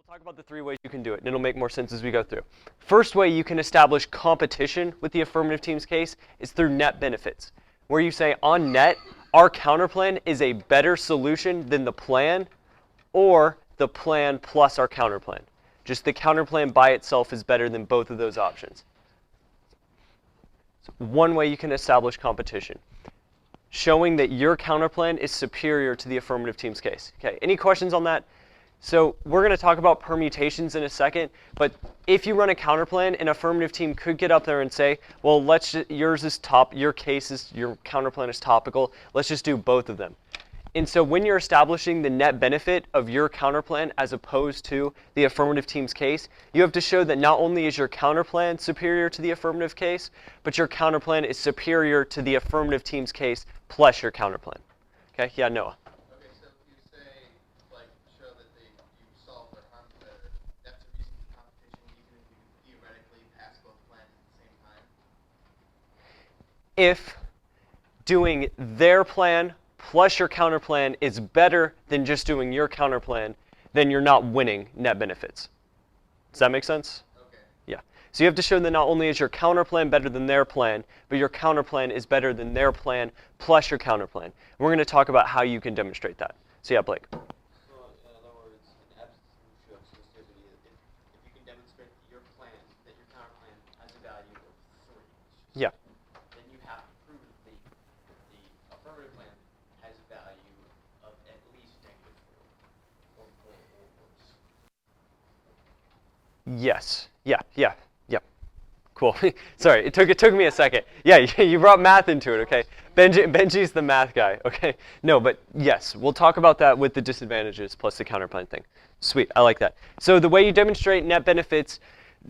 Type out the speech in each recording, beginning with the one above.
talk about the three ways you can do it, and it'll make more sense as we go through. First way you can establish competition with the affirmative team's case is through net benefits, where you say on net, our counterplan is a better solution than the plan or the plan plus our counterplan. Just the counterplan by itself is better than both of those options. So one way you can establish competition, showing that your counterplan is superior to the affirmative team's case. Okay, any questions on that? So we're going to talk about permutations in a second, but if you run a counterplan, an affirmative team could get up there and say, well, yours is top, your counterplan is topical, let's just do both of them. And so when you're establishing the net benefit of your counterplan as opposed to the affirmative team's case, you have to show that not only is your counterplan superior to the affirmative case, but your counterplan is superior to the affirmative team's case plus your counterplan. Okay, yeah, Noah. If doing their plan plus your counterplan is better than just doing your counterplan, then you're not winning net benefits. Does that make sense? Okay. Yeah. So you have to show that not only is your counterplan better than their plan, but your counterplan is better than their plan plus your counterplan. And we're going to talk about how you can demonstrate that. So yeah, Blake. So in other words, an absolute true exclusivity, if you can demonstrate that your counterplan has a value of 3. Yeah. Yes. Yeah. Cool. Sorry, it took me a second. Yeah, you brought math into it, okay? Benji's the math guy, okay? No, but yes, we'll talk about that with the disadvantages plus the counterplan thing. Sweet, I like that. So the way you demonstrate net benefits,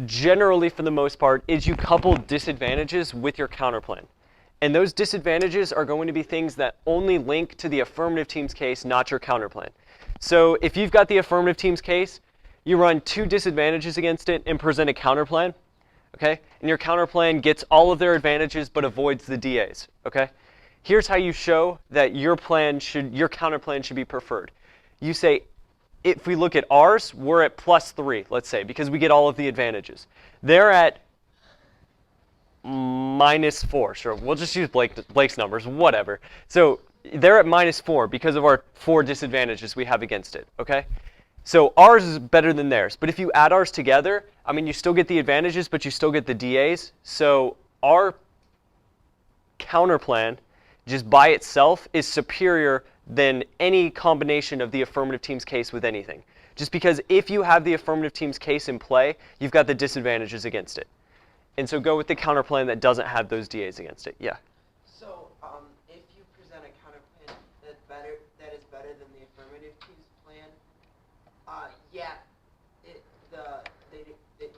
generally for the most part, is you couple disadvantages with your counterplan. And those disadvantages are going to be things that only link to the affirmative team's case, not your counterplan. So if you've got the affirmative team's case, you run 2 disadvantages against it and present a counterplan, okay? And your counterplan gets all of their advantages but avoids the DAs, okay? Here's how you show that your counterplan should be preferred. You say, if we look at ours, we're at +3, let's say, because we get all of the advantages. They're at -4, sure. We'll just use Blake's numbers, whatever. So they're at -4 because of our 4 disadvantages we have against it, okay? So ours is better than theirs, but if you add ours together, I mean, you still get the advantages, but you still get the DAs. So our counterplan, just by itself, is superior than any combination of the affirmative team's case with anything. Just because if you have the affirmative team's case in play, you've got the disadvantages against it. And so go with the counterplan that doesn't have those DAs against it. Yeah? So if you present a counterplan that is better than the affirmative team's plan,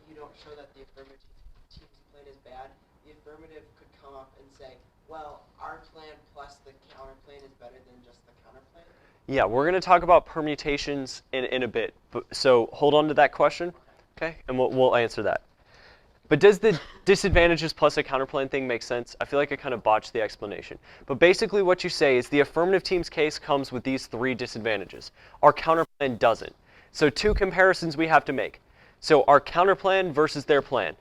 you don't show that the affirmative team's plan is bad. The affirmative could come up and say, well, our plan plus the counterplan is better than just the counterplan. Yeah, we're going to talk about permutations in a bit. So hold on to that question, okay? And we'll answer that. But does the disadvantages plus a counterplan thing make sense? I feel like I kind of botched the explanation. But basically what you say is the affirmative team's case comes with these 3 disadvantages. Our counterplan doesn't. So 2 comparisons we have to make. So our counterplan versus their plan.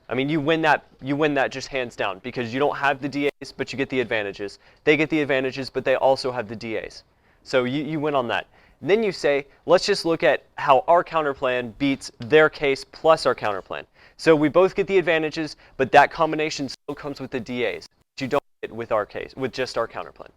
I mean, you win that just hands down because you don't have the DAs, but you get the advantages. They get the advantages, but they also have the DAs. So you win on that. And then you say, let's just look at how our counterplan beats their case plus our counterplan. So we both get the advantages, but that combination still comes with the DAs, which you don't get with our case, with just our counterplan.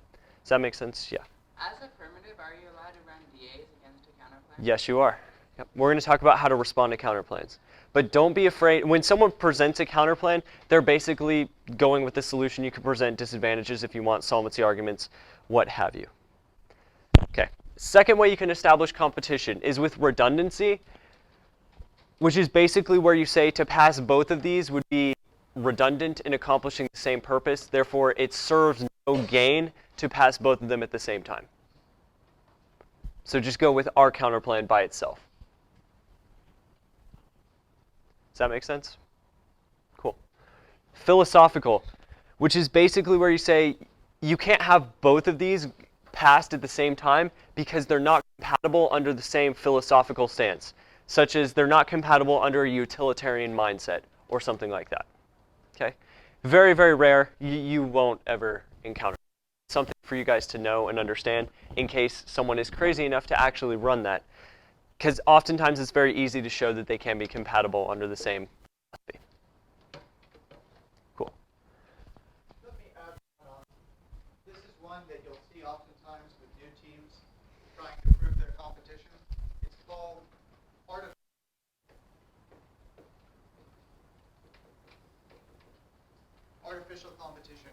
Does that make sense? Yeah. As affirmative, are you allowed to run DAs against a counterplan? Yes, you are. Yep. We're going to talk about how to respond to counterplans. But don't be afraid. When someone presents a counterplan, they're basically going with the solution. You can present disadvantages if you want, solvency arguments, what have you. Okay. Second way you can establish competition is with redundancy, which is basically where you say to pass both of these would be redundant in accomplishing the same purpose. Therefore, it serves no gain to pass both of them at the same time. So just go with our counterplan by itself. Does that make sense? Cool. Philosophical, which is basically where you say you can't have both of these passed at the same time because they're not compatible under the same philosophical stance. such as they're not compatible under a utilitarian mindset or something like that. Okay? Very, very rare. You won't ever encounter something for you guys to know and understand in case someone is crazy enough to actually run that. Because oftentimes it's very easy to show that they can be compatible under the same philosophy. Cool. Let me add on. This is one that you'll see oftentimes with new teams trying to prove their competition. It's called artificial competition.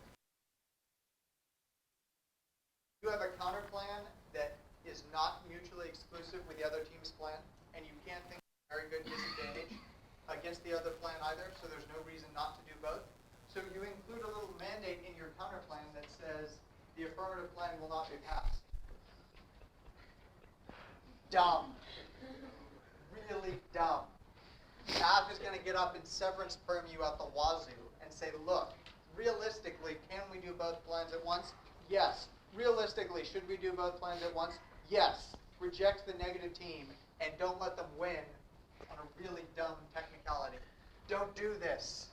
You have a counter plan that is not mutually exclusive with the other team's plan, and you can't think of a very good disadvantage against the other plan either, so there's no reason not to do both. So you include a little mandate in your counter plan that says the affirmative plan will not be passed. Dumb. Really dumb. Staff is going to get up and severance perm you at the wazoo and say, look, realistically, can we do both plans at once? Yes. Realistically, should we do both plans at once? Yes. Reject the negative team and don't let them win on a really dumb technicality. Don't do this.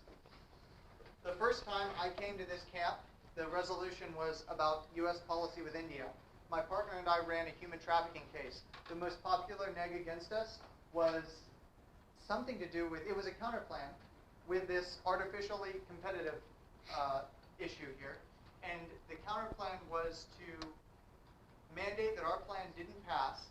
The first time I came to this camp, the resolution was about U.S. policy with India. My partner and I ran a human trafficking case. The most popular neg against us was something to do with, it was a counterplan with this artificially competitive issue here. And the counterplan was to mandate that our plan didn't pass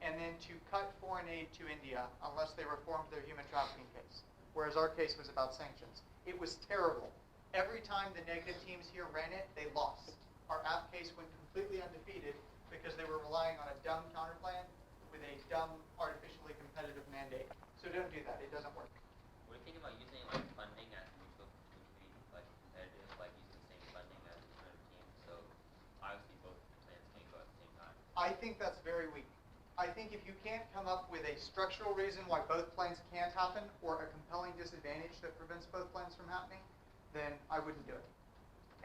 and then to cut foreign aid to India unless they reformed their human trafficking case, whereas our case was about sanctions. It was terrible. Every time the negative teams here ran it, they lost. Our app case went completely undefeated because they were relying on a dumb counterplan with a dumb artificially competitive mandate. So don't do that. It doesn't work. What do you think about using like funding as mutually like competitive, like using the same funding as another team? So obviously both plans can go at the same time. I think that's very weak. I think if you can't come up with a structural reason why both plans can't happen or a compelling disadvantage that prevents both plans from happening, then I wouldn't do it.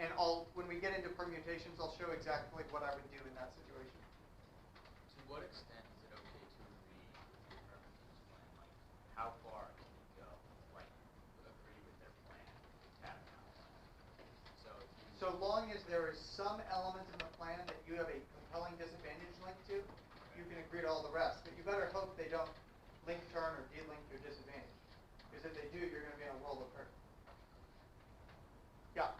And when we get into permutations, I'll show exactly what I would do in that situation. To what extent is it okay to agree with the affirmative team's plan? Like, how far can you go? Like, agree with their plan, have an outline. So long as there is some element in the plan that you have a compelling disadvantage linked to, you can agree to all the rest. But you better hope they don't link turn or delink your disadvantage. Because if they do, you're going to be in a world of hurt. Yeah.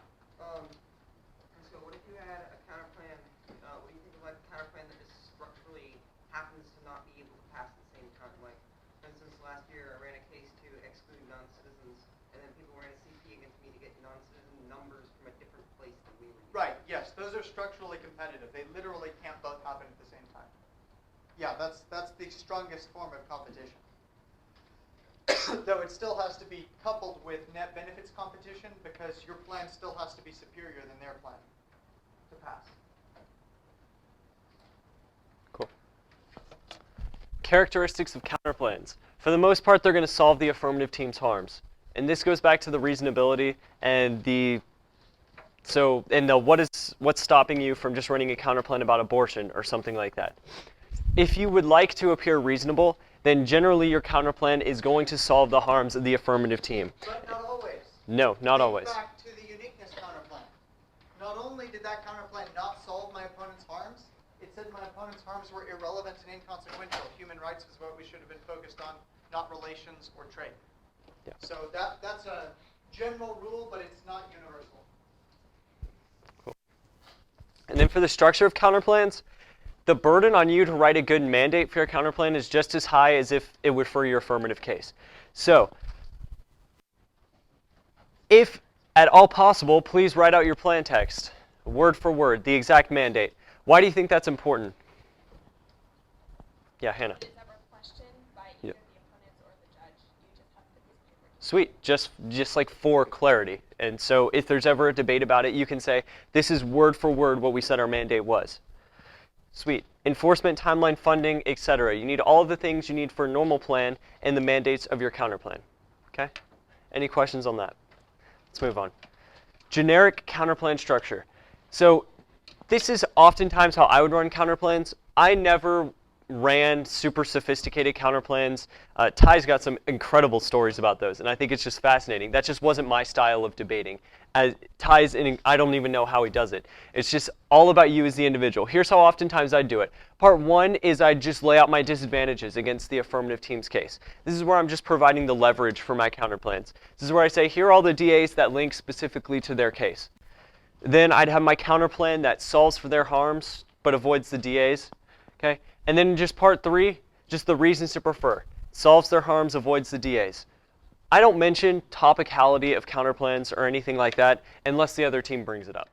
So what if you had a counterplan, what do you think about a counterplan that just structurally happens to not be able to pass at the same time? Like, for instance, last year I ran a case to exclude non-citizens, and then people ran a CP against me to get non-citizen numbers from a different place than we were. Right, yes. Those are structurally competitive. They literally can't both happen at the same time. Yeah, that's the strongest form of competition. Though it still has to be coupled with net benefits competition because your plan still has to be superior than their plan to pass. Cool. Characteristics of counterplans. For the most part, they're going to solve the affirmative team's harms. And this goes back to the reasonability and what's stopping you from just running a counterplan about abortion or something like that. If you would like to appear reasonable, then generally your counterplan is going to solve the harms of the affirmative team. But not always. No, not always. Think back to the uniqueness counterplan. Not only did that counterplan not solve my opponent's harms, it said my opponent's harms were irrelevant and inconsequential. Human rights is what we should have been focused on, not relations or trade. Yeah. So that's a general rule, but it's not universal. Cool. And then for the structure of counterplans, the burden on you to write a good mandate for your counterplan is just as high as if it were for your affirmative case. So, if at all possible, please write out your plan text, word for word, the exact mandate. Why do you think that's important? Yeah, Hannah. Is ever questioned by either the opponents or the judge. You just have to piece of paper. Sweet, just like for clarity. And so if there's ever a debate about it, you can say, this is word for word what we said our mandate was. Sweet. Enforcement, timeline, funding, etc. You need all of the things you need for a normal plan and the mandates of your counterplan. Okay? Any questions on that? Let's move on. Generic counterplan structure. So this is oftentimes how I would run counterplans. I never ran super sophisticated counterplans. Ty's got some incredible stories about those, and I think it's just fascinating. That just wasn't my style of debating. Ty's, I don't even know how he does it. It's just all about you as the individual. Here's how oftentimes I do it. Part one is I just lay out my disadvantages against the affirmative team's case. This is where I'm just providing the leverage for my counterplans. This is where I say, here are all the DAs that link specifically to their case. Then I'd have my counterplan that solves for their harms but avoids the DAs. Okay? And then just part three, just the reasons to prefer. Solves their harms, avoids the DAs. I don't mention topicality of counterplans or anything like that unless the other team brings it up.